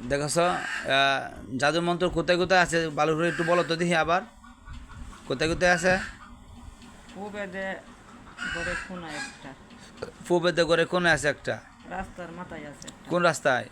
দেখছ জাদু মন্ত্র কোথায় কোথায় আছে ভালো করে একটু বলো তো দেখি আবার কোথায় কোথায় আছে পূবেদে ঘরে কোনা একটা, পূবেতে করে কোনে আছে একটা রাস্তার মাথায় আছে একটা। কোন রাস্তায়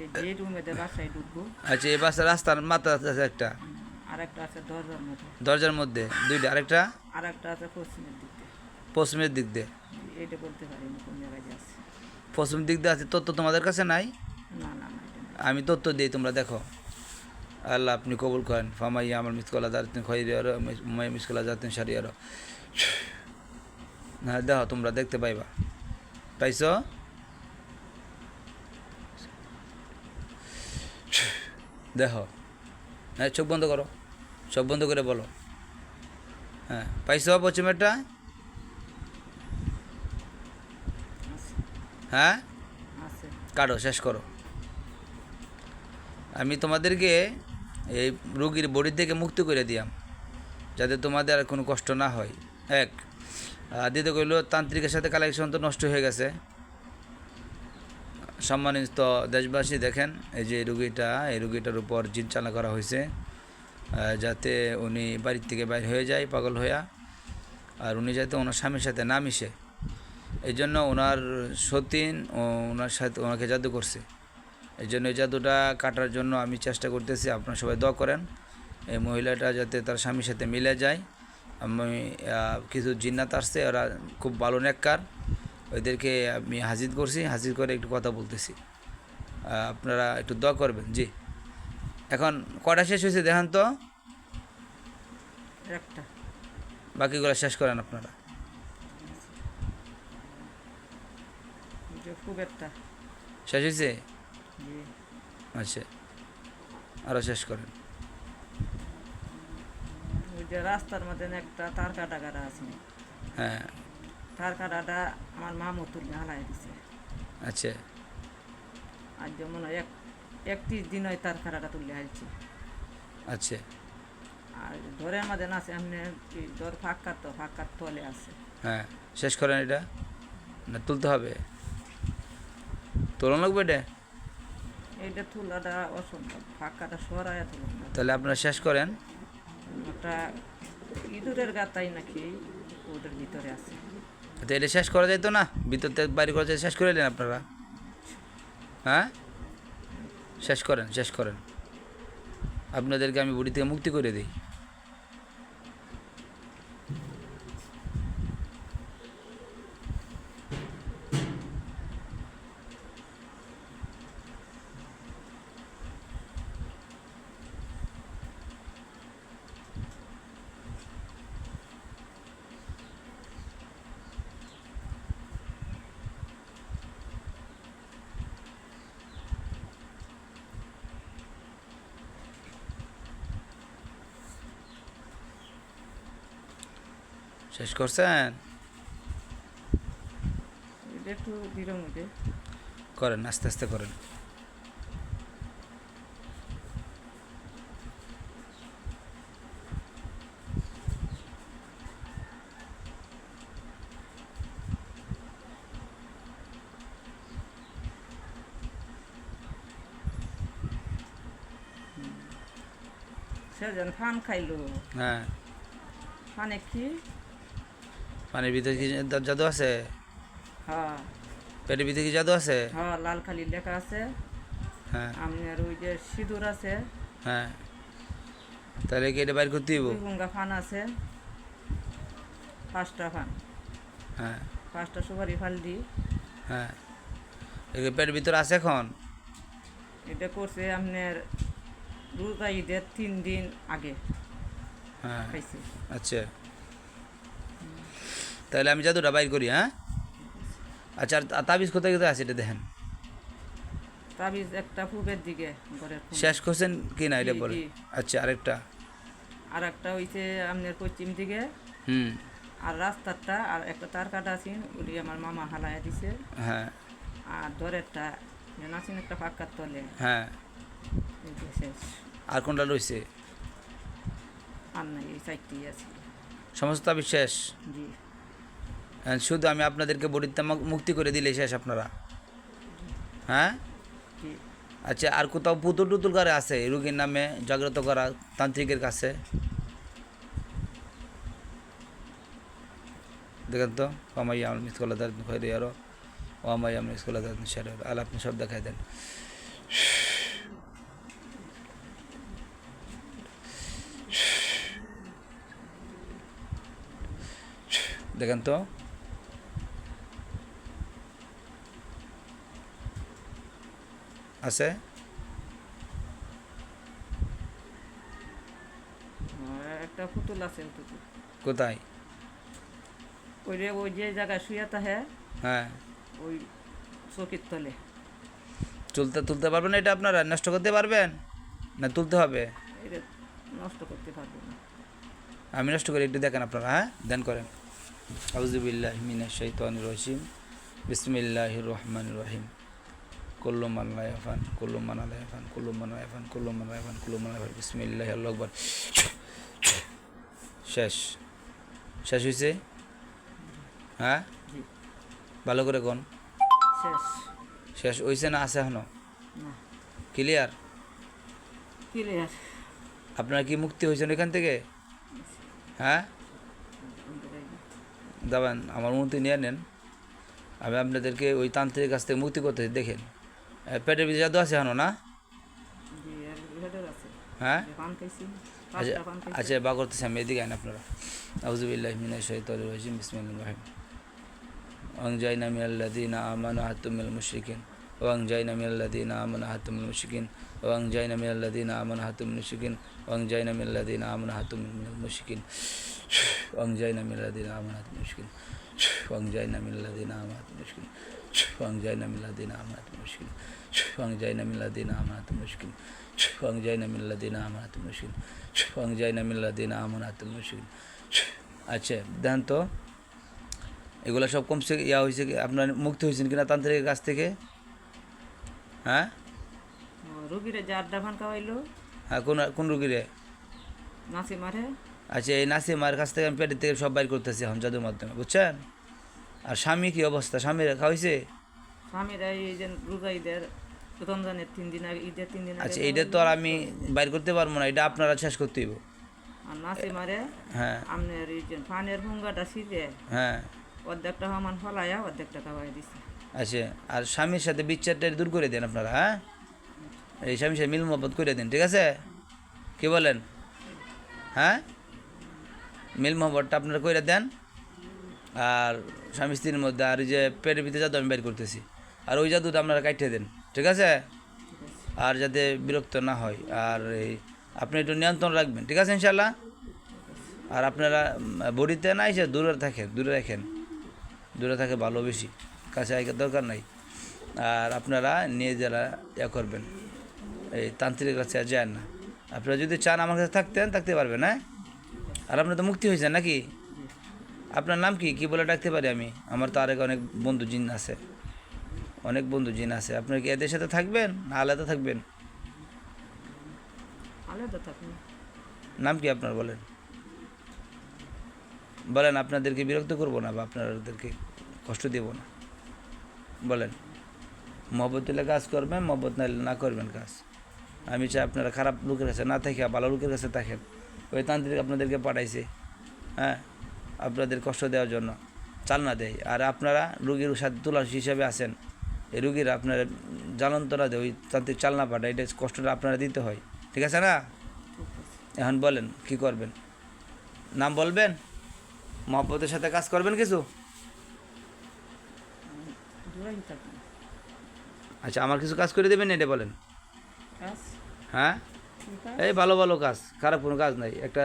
এই যে রুমেতে বাসায় ঢুকবো, আচ্ছা এই বাসা রাস্তার মাথা আছে একটা আর একটা আছে দরজার মধ্যে, দরজার মধ্যে দুইটা আরেকটা আর একটা আছে পশ্চিমের দিকে। পশ্চিমের দিক দিয়ে এইটা বলতে পারিনি কোন জায়গায় যে আছে। পশ্চিম দিক দিয়ে আছে তথ্য তোমাদের কাছে নাই না না না, এটা নাই। আমি তথ্য দিই তোমরা দেখো আল্লাহ আপনি কবুল করেন ফামাইয়া আমার মিসকলা জাতিন খৈরিয়ার মিসকলা জাতিন সারিয়ার না দেখো তোমরা দেখতে পাইবা পাইছ দেখো হ্যাঁ চোখ বন্ধ করো চোখ বন্ধ করে বলো হ্যাঁ পাইছ পশ্চিমেরটা আছে হ্যাঁ আছে। কাটো শেষ করো আমি তোমাদেরকে এই রোগীর বডি থেকে মুক্তি করে দিয়াম যাতে তোমাদের আর কোনো কষ্ট না হয় এক দ্বিতীয় কইল তান্ত্রিকের সাথে কালেকশন তো নষ্ট হয়ে গেছে সম্মানিত দেশবাসী দেখেন এই যে এই রুগীটার উপর জিন চালনা করা হয়েছে যাতে উনি বাড়ির থেকে বাইর হয়ে যায় পাগল হইয়া আর উনি যাতে ওনার স্বামীর সাথে না মিশে এই জন্য ওনার সতীন ও ওনার সাথে ওনাকে জাদু করছে এই জন্য এই জাদুটা কাটার জন্য আমি চেষ্টা করতেছি আপনারা সবাই দোয়া করেন এই মহিলাটা যাতে তার স্বামীর সাথে মিলে যায় আমি কিছু জিন্নাত আসছে ওরা খুব ভালো নেককার ওদেরকে আমি হাজির করছি হাজির করে একটু কথা বলতেছি আপনারা একটু দোয়া করবেন জি এখন কটা শেষ হয়েছে দেখেন তো একটা বাকিগুলো শেষ করেন আপনারা যে পূবেরটা। শেষ হয়েছে জি, আচ্ছা আরও শেষ করেন ওই যে রাস্তার মধ্যে একটা তার কাটা কাটা আছে, হ্যাঁ তার কাটাটা আমার মামু তুলে হালাই দিছে। আচ্ছা আর যেমন 31 দিন হয় তার কাটাটা তুলে হালছি। আচ্ছা আর ধরের মধ্যে না আছে এমনি ধর ফাঁকার তলে আছে। হ্যাঁ শেষ করেন এটা না তুলতে হবে তোলন লাগবে এটা এইটা তুলাটা অসম্ভব, ফাঁকাটা সরাইয়া তুলুন না। তাহলে আপনারা শেষ করেন ওটা ইঁদুরের গাতাই নাকি ওদের ভিতরে আছে। তো এটা শেষ করা যাইতো না ভিতর থেকে বাইরে করা যায় শেষ করে নেন আপনারা হ্যাঁ শেষ করেন আপনাদেরকে আমি বুড়ি থেকে মুক্তি করে দিই শেষ করছেন এটা একটু বিরম উঠে। করেন আস্তে আস্তে করেন সে যেন ফান খাইলো, হ্যাঁ ফানে কি পানির ভিতরে কি জাদু আছে হ্যাঁ পেটের ভিতরে কি জাদু আছে হ্যাঁ লাল খালি লেখা আছে। হ্যাঁ আপনার ওই যে সিঁদুর আছে, হ্যাঁ তাহলে কি এটা বাইর করতে দিব দুই গুঙ্গা ফান আছে, 5টা ফান, হ্যাঁ 5টা সুপারি ফাল দি। হ্যাঁ এগুলো পেটের ভিতরে আছে এখন এটা করছে আপনার রোজা ঈদের 3 দিন আগে হ্যাঁ খাইছে। আচ্ছা তাহলে আমি জাদুটা বাইর করি হ্যাঁ আচ্ছা আর তাবিজ কোথায় কোথায় আছে এটা দেখেন তাবিজ একটা পূবের দিকে ঘরের কোণে। শেষ করছেন কি না এটা জি, বলে জি। আচ্ছা আরেকটা আর একটা হইছে আপনার পশ্চিম দিকে, হুম আর রাস্তারটা আর একটা তার কাটা আছে ওটি আমার মামা হালাইয়া দিছে। হ্যাঁ আর ধরেরটা যেন আছেন একটা ফাঁকার তলে, হ্যাঁ এই যে শেষ। আর কোনটা রয়েছে আর নাই, এই 4টি আছে। সমস্ত তাবিজ শেষ জি, শুধু আমি আপনাদেরকে বডিতে মুক্তি করে দিলে শেষ আপনারা হ্যাঁ জি। আচ্ছা, আর কোথাও পুতুল টুতুল করে আছে এই রুগীর নামে জাগ্রত করা তান্ত্রিকের কাছে? দেখেন তো, ওমাই আমল মিসকলা দার খৈরি আরো ওমাই আমল মিসকলা দার শার। আল আপনি সব দেখাই দেন। দেখেন তো, আছে? একটা পুতুল আছে পুতুল কোথায়? ওই যে জায়গায় শুয়ে থাকে হ্যাঁ, ওই চকির তলে। তুলতে পারবেন এটা? আপনারা নষ্ট করতে পারবেন না তুলতে হবে? এটা নষ্ট করতে পারবো না। আমি নষ্ট করি, একটু দেখেন আপনারা। হ্যাঁ, দেন করেন। আউযুবিল্লাহি মিনাশ শাইতানির রাজিম। বিসমিল্লাহির রহমানির রহিম। কুল্লু মান লা ইয়াফান কুল্লু মান লা ইয়াফান কুল্লু মান লা ইয়াফান কুল্লু মান লা ইয়াফান কুল্লু মান লা ইয়াফান। বিসমিল্লাহি আল্লাহু আকবার। শেষ হয়েছে? হ্যাঁ, জি, ভালো করে কোন শেষ। শেষ হয়েছে না আছে এখনো? না, ক্লিয়ার? ক্লিয়ার। আপনারা কি মুক্তি হয়েছেন এখান থেকে? হ্যাঁ, দাবান আমার অনুমতি নিয়ে নেন। আমি আপনাদেরকে ওই তান্ত্রিকের কাছ থেকে মুক্তি করতেছি। দেখেন, পেটের ভিতরে জাদু আছে এখনো না? জি, এর ভেতর আছে। হ্যাঁ, পান খাইছি, আচ্ছা 5টা পান খাইছি। আচ্ছা, বা করতেছি আমি। এদিকে আইন আপনারা। আউযুবিল্লাহি মিনাশ শাইতানির রাজিম। বিসমিল্লাহির রহমানির রহিম। ওয়ানজাইনা মিনাল্লাযীনা আমানু হাত্তুমিল মুশরিকিন ওয়ানজাইনা মিনাল্লাযীনা আমানু হাত্তুমিল মুশরিকিন ওয়ানজাইনা মিনাল্লাযীনা আমানু হাত্তুমিল মুশরিকিন ওয়ানজাইনা মিনাল্লাযীনা আমানু হাত্তুমিল মুশরিকিন ওয়ানজাইনা মিনাল্লাযীনা আমানু হাত্তুমিল মুশরিকিন ওয়ানজাইনা মিনাল্লাযীনা আমানু হাত্তুমিল মুশরিকিন ওয়ানজাইনা মিনাল্লাযীনা আমানু হাত্তুমিল মুশরিকিন ওয়ানজাইনা মিনাল্লাযীনা আমানু হাত্তুমিল মুশরিকিন ওয়ানজাইনা মিনাল্লাযীনা আমানু হাত্তুমিল মুশরিকিন ওয়ানজাইনা মিনাল্লাযীনা আমানু হাত্তুমিল মুশরিকিন। আচ্ছা, দেন তো এগুলো সব কমছে হয়েছে কি? আপনার মুক্তি হয়েছেন কিনা তান্ত্রিকের কাছ থেকে? হ্যাঁ, রুগীরে যে 8টা পান খাওয়াইলো হ্যাঁ, কোন রুগীরে? নাচি মারে। আচ্ছা, এই নাসিমার কাছ থেকে আমি পেটের থেকে সব বাইর করতেছি এখন জাদুর মাধ্যমে, বুঝছেন? আর স্বামী কি অবস্থা? স্বামীর খাওয়াইছে? স্বামীরা এই যে রোজা ঈদের রমজানের 3 দিন আগে, ঈদের 3 দিন আগে আচ্ছা, এইটা তো আর আমি বাইর করতে পারবো না, এটা আপনারা শেষ করতে হইব। আর নাচি মারে। হ্যাঁ আপনার এই যে পানের ভুঙ্গাটা ছিঁড়ে হ্যাঁ, অর্ধেকটা সমান ফলাইয়া অর্ধেকটা খাওয়াই দিছে। আচ্ছা, আর স্বামীর সাথে বিচারটা দূর করে দেন আপনারা। হ্যাঁ, এই স্বামীর সাথে মিল মহব্বত করে দেন, ঠিক আছে? কি বলেন? হ্যাঁ, মিল মহব্বতটা আপনারা করে দেন। আর স্বামী স্ত্রীর মধ্যে আর এই যে পেটের ভিতরে জাদু আমি বের করতেছি, আর ওই জাদুটা আপনারা কাটিয়ে দেন, ঠিক আছে? আর যাতে বিরক্ত না হয়, আর এই আপনি একটু নিয়ন্ত্রণ রাখবেন, ঠিক আছে ইনশাল্লাহ? আর আপনারা বডিতে না এসে দূরে রাখেন, দূরে থাকে ভালো, বেশি কাছে আইকার দরকার নাই। আর আপনারা নিয়ে যারা করবেন এই তান্ত্রিকের কাছে আর যান না। আপনারা যদি চান আমার কাছে থাকতে পারবেন। হ্যাঁ, আর আপনার তো মুক্তি হয়েছেন নাকি? আপনার নাম কি বলে ডাকতে পারি আমি? আমার তো আরেক অনেক বন্ধু জিন আছে, আপনার কি এদের সাথে থাকবেন না আলাদা থাকবেন? আলাদা থাকুন। নাম কি আপনার বলেন? আপনাদেরকে বিরক্ত করবো না বা আপনাদেরকে কষ্ট দেব না, বলেন। মহব্বত দিলে কাজ করবেন, মহব্বত না করবেন কাজ। আমি চাই আপনারা খারাপ লোকের কাছে না থাকে ভালো লোকের কাছে থাকেন। ওই তান্ত্রিক আপনাদেরকে পাঠাইছে, হ্যাঁ, আপনাদের কষ্ট দেওয়ার জন্য, চালনা দেয়। আর আপনারা রুগীর সাথে তুলাস হিসাবে আছেন। এই রুগীরা আপনারা জ্বালন্তরা দেয়, ওই তান্ত্রিক চালনা পাঠায়, এটা কষ্টটা আপনারা দিতে হয়, ঠিক আছে না? এখন বলেন কি করবেন? নাম বলবেন? মহব্বতের সাথে কাজ করবেন কিছু? দূরেই থাকুন। আচ্ছা, আমার কিছু কাজ করে দেবেন, এটা বলেন। কাজ হ্যাঁ, কি কাজ? এই ভালো কাজ, খারাপ কোনো কাজ নাই। একটা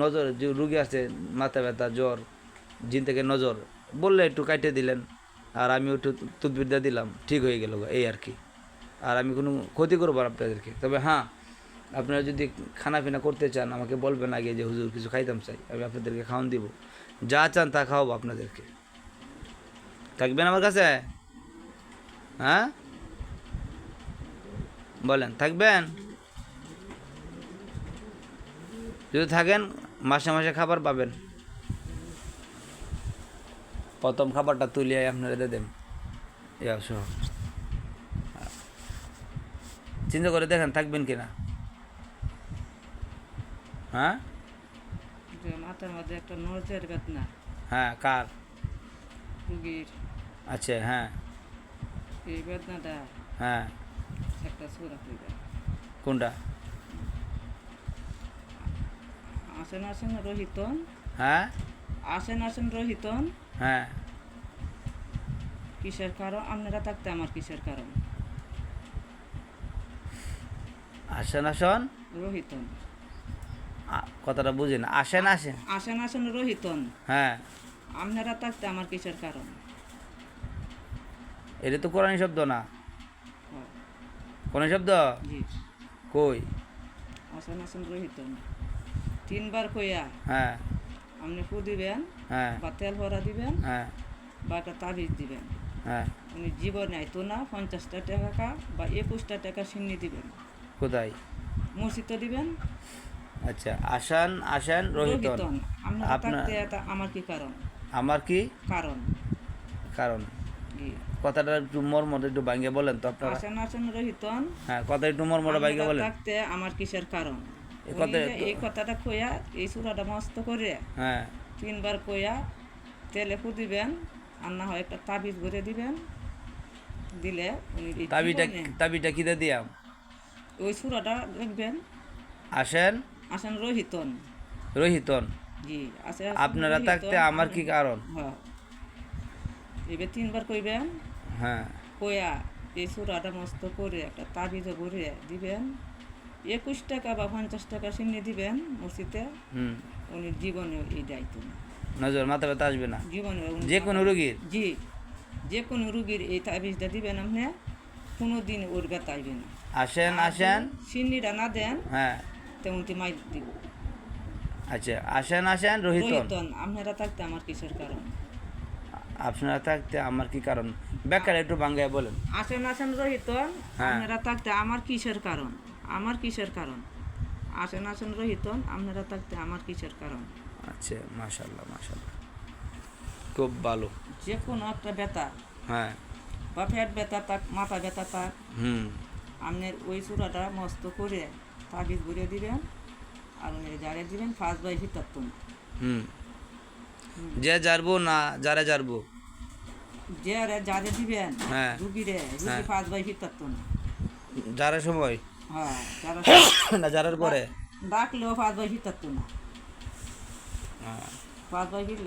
নজর যে রুগী আছে, মাথা ব্যথা, জ্বর, জিন থেকে নজর বললে একটু কাটে দিলেন, আর আমি একটু তুদবিদ্যা দিলাম, ঠিক হয়ে গেল, এই আর কি। আর আমি কোনো ক্ষতি করবো না আপনাদেরকে। তবে হ্যাঁ, আপনারা যদি খানা পিনা করতে চান আমাকে বলবেন আগে যে হুজুর কিছু খাইতাম চাই, আমি আপনাদেরকে খাওয়ান দিব, যা চান তা খাওয়াবো আপনাদেরকে। থাকবেন আমার কাছে? হ্যাঁ, বলেন থাকবেন? যদি থাকেন মাসে মাসে খাবার পাবেন। প্রথম খাবারটা তুলিয়ে আপনারা দিয়ে দেন, চিন্তা করে দেখেন থাকবেন কিনা। হ্যাঁ যে মাথার মধ্যে একটা নজর বেদনা হ্যাঁ কার? রুগীর, আচ্ছা হ্যাঁ এই বেদনাটা হ্যাঁ একটা সুরা হইবে। কোনটা? আসেন রোহিতন, হ্যাঁ আসেন রোহিতন, হ্যাঁ কিসের কারণ আপনারা থাকতে আমার কিসের কারণ? আসেন আসন রোহিতন, কথাটা বুঝি না। আসেন আসেন আসেন রোহিতন, হ্যাঁ আপনারা থাকতে আমার কিসের কারণ? এটা তো কোরআনী শব্দ না। হ্যাঁ, কোন শব্দ? জি। কই? আসেন রোহিতন 3 বার কইয়া হ্যাঁ আপনি ফু দিবেন হ্যাঁ বা তেল ভরা দিবেন হ্যাঁ বা একটা তাবিজ দিবেন। হ্যাঁ উনি জীবনে আইতো না 50টা টাকা বা 21টা টাকা সিন্নি দিবেন, কোথায়? মসজিদে দিবেন। আচ্ছা আসেন আসেন রোহিতন। আপনারা আপনার থাকতে এটা আমার কি কারণ? আমার কি কারণ কারণ? জি। কথাটা একটু মর্মটা একটু ভাঙ্গে বলেন তো আপনারা। আসেন রোহিতন, হ্যাঁ কথা একটু মর্মটা ভাঙ্গে আপনারা বলেন। থাকতে আমার কিসের কারণ? এই উনি কথা যে এই কথাটা কইয়া এই সূরাটা মস্ত করে হ্যাঁ 3 বার কইয়া তেলে ফু দিবেন, আর না হয় একটা তাবিজ ভরে দিবেন। দিলে উনি এই তাবিটা জীবনে তাবিটা কিতে দিয়াম? ওই সূরাটা দেখবেন। আসেন আসেন রোহিতন, রোহিতন, জি আছে। আপনারা থাকতে আমার কি কারণ? হ্যাঁ, এবার 3 বার কইবেন, হ্যাঁ কইয়া এই সূরাটা মস্ত করে একটা তাবিজে ভরে দিবেন। 21 টাকা বা 50 টাকা সিন্নি দিবেন মসজিদে। হুম উনি জীবনে এই দায়িত্ব না, নজর মাথা ব্যথা আসবে না জীবনে যে কোনো রোগীর। জি, যে কোনো রুগীর এই তাবিজটা দিবেন আপনি, কোনো দিন ওর ব্যথা আইবে না। আসেন আসেন সিন্নিটা না দেন হ্যাঁ তেমন মাই দিব। আচ্ছা আসেন আসেন রোহিতন, রোহিতন, আপনারা থাকতে আমার কিসের কারণ? আপনারা থাকতে আমার কি কারণ? ব্যাখ্যাটা একটু বাঙ্গায় বলেন। আসেন রোহিতন, হ্যাঁ। আপনারা থাকতে আমার কিসের কারণ? আমার কিসের কারণ? আসেন রোহিতন, আপনারা থাকতে আমার কিসের কারণ? আচ্ছা মাশাল্লাহ মাশাল্লাহ, খুব ভালো। যে কোনো একটা ব্যথা হ্যাঁ বা পেট ব্যথা থাক, মাথা ব্যথা থাক, হুম আপনার ওই চূড়াটা মস্ত করে তাবিজ ঘুরে দিবেন আর উনি জারে দিবেন 5/7। হুম যে জারবো না যারা জারবো যে জারে দিবেন হ্যাঁ। রুগীরে, রুগী হ্যাঁ। 5/7। যারা সময় হ্যাঁ, যারা না যারার পরে ডাকলেও 5/7 না, হ্যাঁ। 5/7